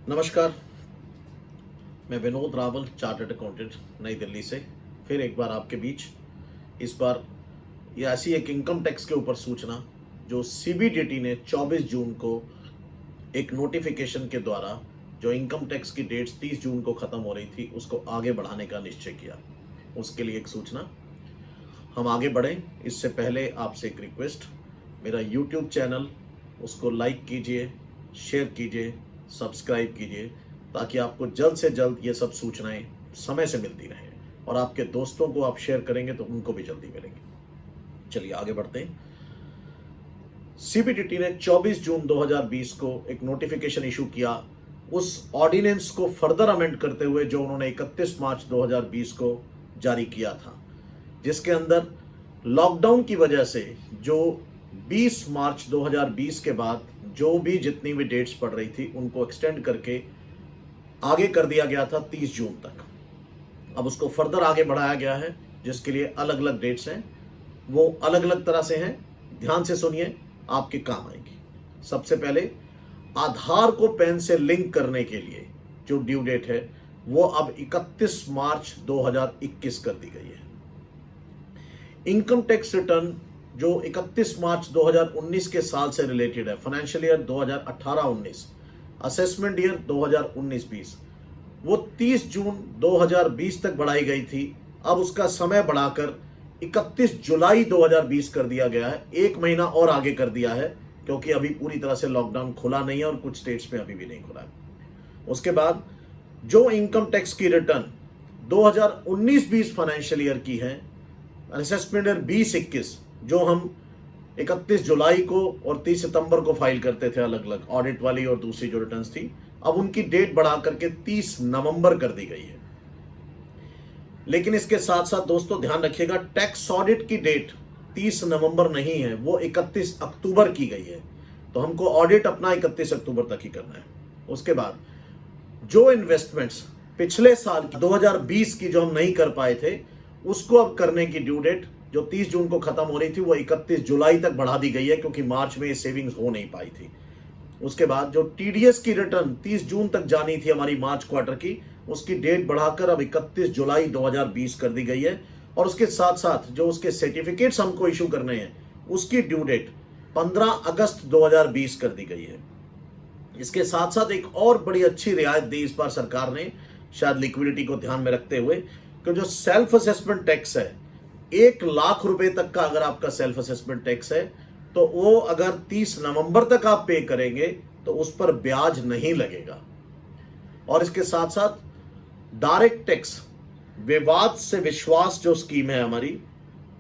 नमस्कार, मैं Vinod Rawal, chartered accountant, नई दिल्ली से फिर एक बार आपके बीच। इस बार ये ऐसी एक इनकम टैक्स के ऊपर सूचना जो सीबीडीटी ने 24 जून को एक नोटिफिकेशन के द्वारा जो इनकम टैक्स की डेट्स 30 जून को ख़त्म हो रही थी उसको आगे बढ़ाने का निश्चय किया। उसके लिए एक सूचना। हम आगे बढ़ें इससे पहले आपसे एक रिक्वेस्ट, मेरा यूट्यूब चैनल उसको लाइक कीजिए, शेयर कीजिए, सब्सक्राइब कीजिए ताकि आपको जल्द से जल्द ये सब सूचनाएं समय से मिलती रहें और आपके दोस्तों को आप शेयर करेंगे तो उनको भी जल्दी मिलेंगी। चलिए आगे बढ़ते हैं। सीबीडीटी ने 24 जून 2020 को एक नोटिफिकेशन इशू किया उस ऑर्डिनेंस को फर्दर अमेंड करते हुए जो उन्होंने 31 मार्च 2020 को जारी किया था, जिसके अंदर लॉकडाउन की वजह से जो 20 मार्च 2020 के बाद जो भी जितनी भी डेट्स पड़ रही थी उनको एक्सटेंड करके आगे कर दिया गया था 30 जून तक। अब उसको फर्दर आगे बढ़ाया गया है जिसके लिए अलग अलग डेट्स हैं, वो अलग अलग तरह से हैं। ध्यान से सुनिए, आपके काम आएगी। सबसे पहले आधार को पैन से लिंक करने के लिए जो ड्यू डेट है वो अब 31 मार्च 2021 कर दी गई है। इनकम टैक्स रिटर्न जो 31 मार्च 2019 के साल से रिलेटेड है, फाइनेंशियल ईयर 2018-19, असेसमेंट ईयर 2019-20, वो 30 जून 2020 तक बढ़ाई गई थी। अब उसका समय बढ़ाकर 31 जुलाई 2020 कर दिया गया है। एक महीना और आगे कर दिया है क्योंकि अभी पूरी तरह से लॉकडाउन खुला नहीं है और कुछ स्टेट्स में अभी भी नहीं खुला है। उसके बाद जो इनकम टैक्स की रिटर्न 2019-20 फाइनेंशियल ईयर की है, असेसमेंट ईयर 20-21, जो हम 31 जुलाई को और 30 सितंबर को फाइल करते थे अलग अलग ऑडिट वाली और दूसरी जो रिटर्न्स थी, अब उनकी डेट बढ़ा करके 30 नवंबर कर दी गई है। लेकिन इसके साथ साथ दोस्तों ध्यान रखिएगा, टैक्स ऑडिट की डेट 30 नवंबर नहीं है, वो 31 अक्टूबर की गई है। तो हमको ऑडिट अपना 31 अक्टूबर तक ही करना है। उसके बाद जो इन्वेस्टमेंट्स पिछले साल 2020 की जो हम नहीं कर पाए थे उसको अब करने की ड्यू डेट जो 30 जून को खत्म हो रही थी वो 31 जुलाई तक बढ़ा दी गई है क्योंकि मार्च में ये सेविंग्स हो नहीं पाई थी। उसके बाद जो टीडीएस की रिटर्न 30 जून तक जानी थी हमारी मार्च क्वार्टर की, उसकी डेट बढ़ाकर अब 31 जुलाई 2020 कर दी गई है। और उसके साथ साथ जो उसके सर्टिफिकेट्स हमको इशू करने हैं उसकी ड्यू डेट 15 अगस्त 2020 कर दी गई है। इसके साथ साथ एक और बड़ी अच्छी रियायत दी इस बार सरकार ने, शायद लिक्विडिटी को ध्यान में रखते हुए, कि जो सेल्फ असेसमेंट टैक्स है 1 लाख रुपए तक का अगर आपका सेल्फ असेसमेंट टैक्स है तो वो अगर 30 नवंबर तक आप पे करेंगे तो उस पर ब्याज नहीं लगेगा। और इसके साथ साथ डायरेक्ट टैक्स विवाद से विश्वास जो स्कीम है हमारी,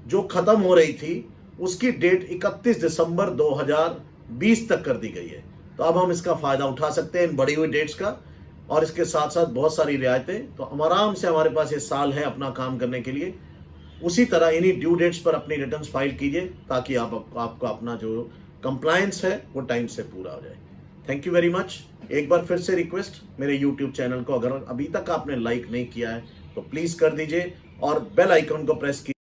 जो खत्म हो रही थी, उसकी डेट 31 दिसंबर 2020 तक कर दी गई है। तो अब हम इसका फायदा उठा सकते हैं इन बढ़ी हुई डेट्स का। और इसके साथ साथ बहुत सारी रियायतें, तो आराम से हमारे पास ये साल है अपना काम करने के लिए। उसी तरह इन्हीं ड्यू डेट्स पर अपनी रिटर्न्स फाइल कीजिए ताकि आपको अपना जो कंप्लायंस है वो टाइम से पूरा हो जाए। Thank you very much. एक बार फिर से रिक्वेस्ट, मेरे यूट्यूब चैनल को अगर अभी तक आपने लाइक नहीं किया है तो प्लीज़ कर दीजिए और बेल आइकन को प्रेस कीजिए।